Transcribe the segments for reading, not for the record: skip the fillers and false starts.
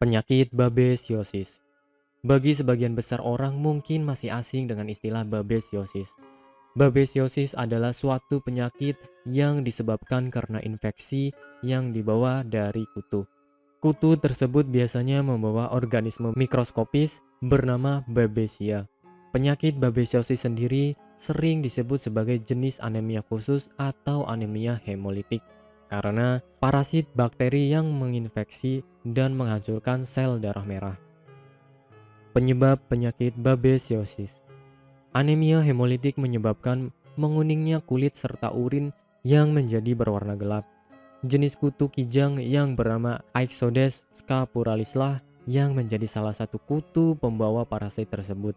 Penyakit babesiosis. Bagi sebagian besar orang mungkin masih asing dengan istilah babesiosis. Babesiosis adalah suatu penyakit yang disebabkan karena infeksi yang dibawa dari kutu. Kutu tersebut biasanya membawa organisme mikroskopis bernama Babesia. Penyakit babesiosis sendiri sering disebut sebagai jenis anemia khusus atau anemia hemolitik karena parasit bakteri yang menginfeksi dan menghancurkan sel darah merah. Penyebab penyakit babesiosis. Anemia hemolitik menyebabkan menguningnya kulit serta urin yang menjadi berwarna gelap. Jenis kutu kijang yang bernama Ixodes scapularis yang menjadi salah satu kutu pembawa parasit tersebut.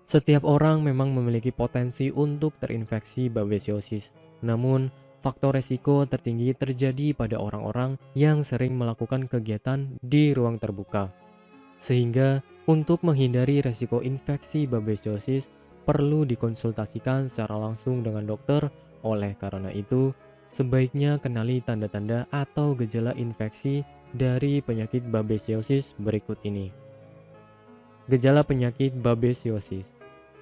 Setiap orang memang memiliki potensi untuk terinfeksi babesiosis, namun faktor resiko tertinggi terjadi pada orang-orang yang sering melakukan kegiatan di ruang terbuka. Sehingga untuk menghindari resiko infeksi babesiosis perlu dikonsultasikan secara langsung dengan dokter. Oleh karena itu, sebaiknya kenali tanda-tanda atau gejala infeksi dari penyakit babesiosis berikut ini. Gejala penyakit babesiosis.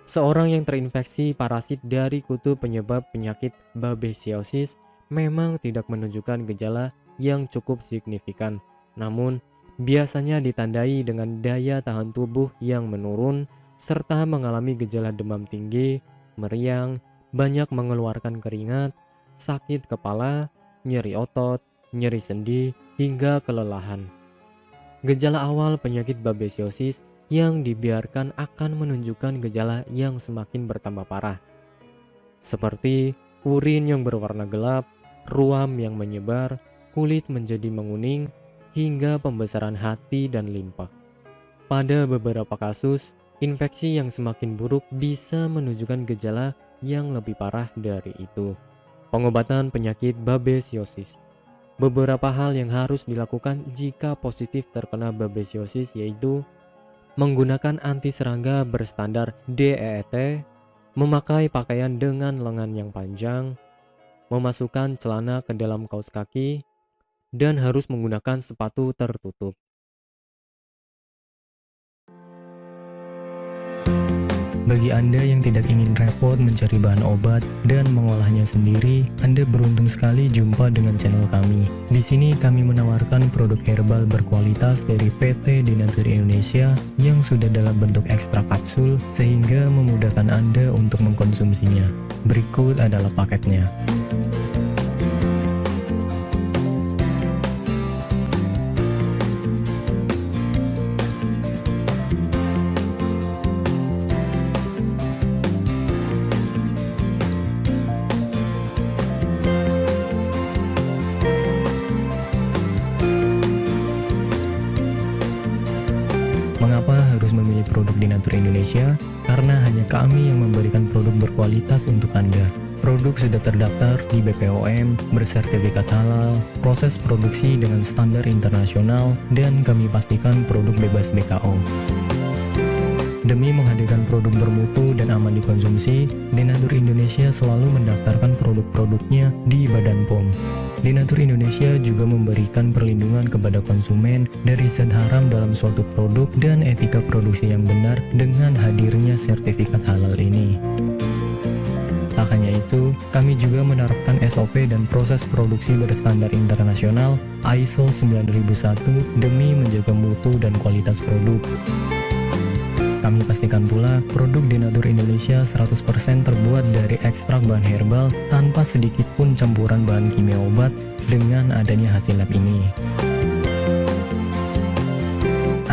Seorang yang terinfeksi parasit dari kutu penyebab penyakit babesiosis memang tidak menunjukkan gejala yang cukup signifikan, namun biasanya ditandai dengan daya tahan tubuh yang menurun, serta mengalami gejala demam tinggi, meriang, banyak mengeluarkan keringat, sakit kepala, nyeri otot, nyeri sendi, hingga kelelahan. Gejala awal penyakit babesiosis yang dibiarkan akan menunjukkan gejala yang semakin bertambah parah, seperti urin yang berwarna gelap, ruam yang menyebar, kulit menjadi menguning, hingga pembesaran hati dan limpa. Pada beberapa kasus, infeksi yang semakin buruk bisa menunjukkan gejala yang lebih parah dari itu. Pengobatan penyakit babesiosis. Beberapa hal yang harus dilakukan jika positif terkena babesiosis yaitu menggunakan anti serangga berstandar DEET, memakai pakaian dengan lengan yang panjang, memasukkan celana ke dalam kaus kaki, dan harus menggunakan sepatu tertutup. Bagi Anda yang tidak ingin repot mencari bahan obat dan mengolahnya sendiri, Anda beruntung sekali jumpa dengan channel kami. Di sini kami menawarkan produk herbal berkualitas dari PT Denatur Indonesia yang sudah dalam bentuk ekstrak kapsul sehingga memudahkan Anda untuk mengkonsumsinya. Berikut adalah paketnya. Mengapa harus memilih produk Denatur Indonesia? Karena hanya kami yang memberikan produk berkualitas untuk Anda. Produk sudah terdaftar di BPOM, bersertifikat halal, proses produksi dengan standar internasional, dan kami pastikan produk bebas BKO. Demi menghadirkan produk bermutu dan aman dikonsumsi, Denatur Indonesia selalu mendaftarkan produk-produknya di Badan POM. Denatur Indonesia juga memberikan perlindungan kepada konsumen dari zat haram dalam suatu produk dan etika produksi yang benar dengan hadirnya sertifikat halal ini. Tak hanya itu, kami juga menerapkan SOP dan proses produksi berstandar internasional ISO 9001 demi menjaga mutu dan kualitas produk. Kami pastikan pula produk Denatur Indonesia 100% terbuat dari ekstrak bahan herbal tanpa sedikit pun campuran bahan kimia obat dengan adanya hasil lab ini.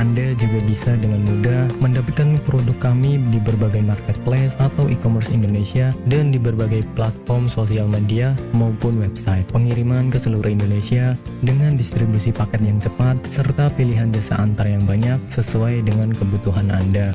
Anda juga bisa dengan mudah mendapatkan produk kami di berbagai marketplace atau e-commerce Indonesia dan di berbagai platform sosial media maupun website. Pengiriman ke seluruh Indonesia dengan distribusi paket yang cepat serta pilihan jasa antar yang banyak sesuai dengan kebutuhan Anda.